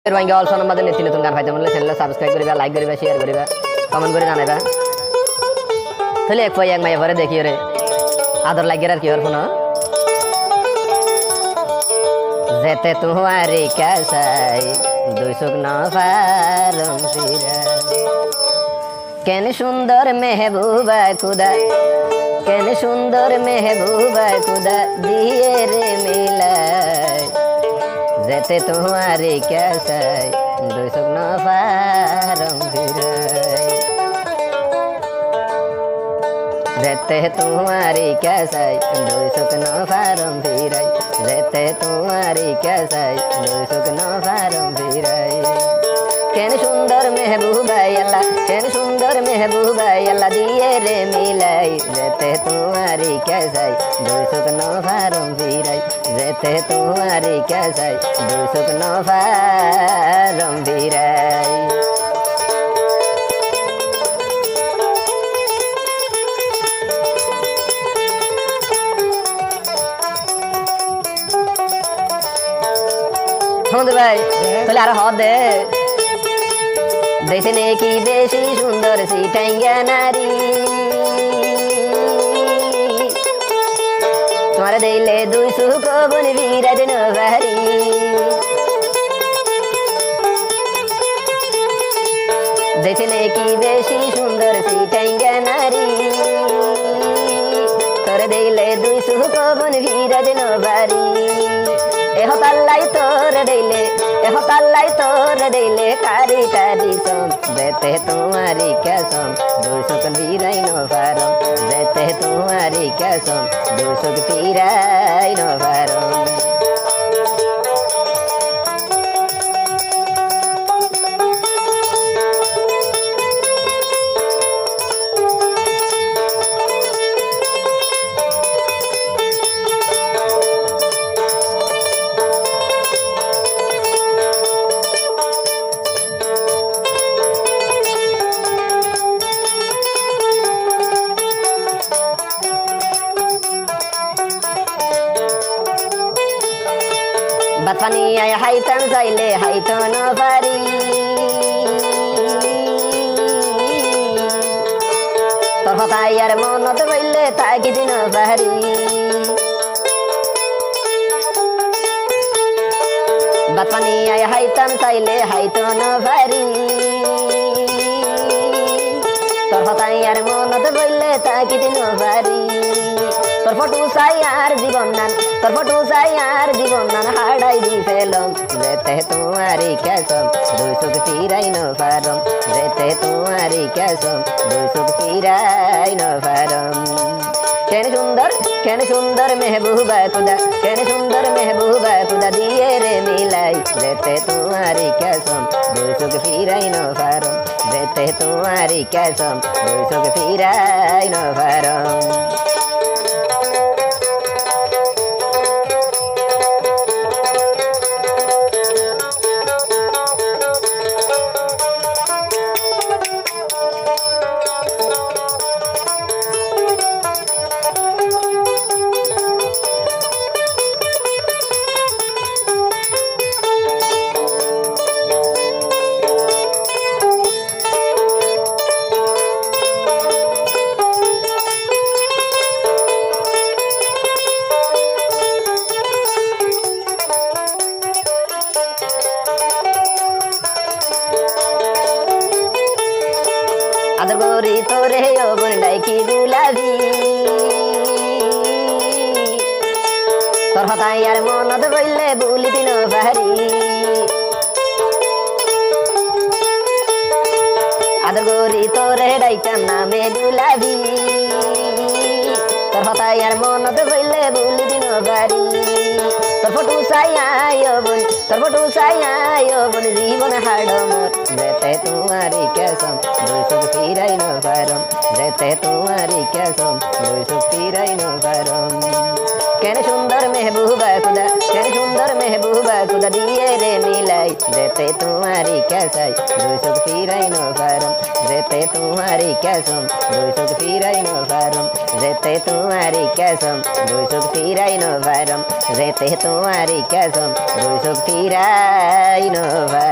Rohingya all সনমাদের নীতি নতুন গান পাইতে বললে চ্যানেল সাবস্ক্রাইব করিবা, লাইক করিবা, শেয়ার করিবা, কমেন্ট করে জানাইবা। তাহলে এক এক মাইয়া পরে দেখি রে আদর লাগিয়ে আর কি ওর ফোন যেতে তোমারে কাসাই দুই শুকনো ফারম ফিরা কেন সুন্দর মেহবুবা খুদা, কেন সুন্দর মেহবুবা খুদা দিয়ে রে মিলাই যেতে তোমারে কাসাই দুই শুকনো ফারম ফিরাই যেতে তোমারি কাসাই দুই শুকনো ফারম ফিরাই যেতে তোমারি কাসাই দুই শুকনো ফারম ফিরাই কেন সুন্দর মেহবুবাই আল্লাহ, কেন সুন্দর মেহবুবাই আল্লাহ দিয়ে রে মিলাই যেতে তোমারি কাসাই দুই শুকনো ফারম ফিরাই যেতে তোমারি কাসাই দুই শুকনো ফারম ফিরাই ভাই তাহলে আর হদে দেখে নে কি বেশি সুন্দর সিটাইয়া নারী তোমার দিলে দুই সুখ বন বিরাজ নভারি দেখে নে কি বেশি সুন্দর সিটাইয়া নারী তোর দিলে দুই সুখ বন বিরাজ নভারি এহ পাল্লাই তোর দিলে, এহ পাল্লাই তোর দিলে কারি কারি সম যেতে তোমারি কাসম দুই শুক ফিরাই ন ফারম যেতে তোমারি কাসম দুই শুক ফিরাই ন ফারম বাতপানি আয় হাইতাম চাইলে হাইতো নপারি তোর হতাই আর মনত বললে তাকি দিন পাহারি বাতপানি আয় হাইতাম চাইলে হাইতো নপারি তোর হতাই আর মনত বললে তাকি দিন পারি তোর ফটো চাই আর জীবন নান, তোর ফটো চাই আর জীবন নান হাড়াই দি ফেলম যেতে তোমারি কাসম দুই শুক ফিরাই ন ফারম যেতে তোমারি কাসম দুই শুক ফিরাই ন ফারম কেন সুন্দর মেহবুবা খুদা, কেন সুন্দর মেহবুবা খুদা দিয়ে রে মিলাই যেতে তোমারি কাসম দুই শুক ফিরাই ন ফারম যেতে তোমারি কাসম দুই শুক ফিরাই ন ফারম আদর করি তোরে অবন ডাইকি গুলাবি তোর হতাই আর মনত বললে বুলি দিন পাহারি আদর করি তোরে ডাইতাম নামে গুলাবি তোর হতাই আর মনত বললে বুলি দিন পাহারি তোর ফটো চাই আয় বোন, তোর ফটো চাই আয় বোন জীবন হাড় মোর যেতে তোমারি কাসম দুই শুক ফিরাই ন ফারম যেতে তোমারি কাসম দুই শুক ফিরাই ন ফারম কেন সুন্দর মেহবুবা খুদা, কেন সুন্দর মেহবুবা খুদা দিয়ে রে মিলাই যেতে তোমারি কাসাই দুই শুক ফিরাই ন ফারম যেতে তোমারি কাসম দুই শুক ফিরাই ন ফারম যেতে তোমারি কাসম দুই শুক ফিরাই ন ফারম যেতে তোমারি কাসম দুই শুক ফিরাই ন ফারম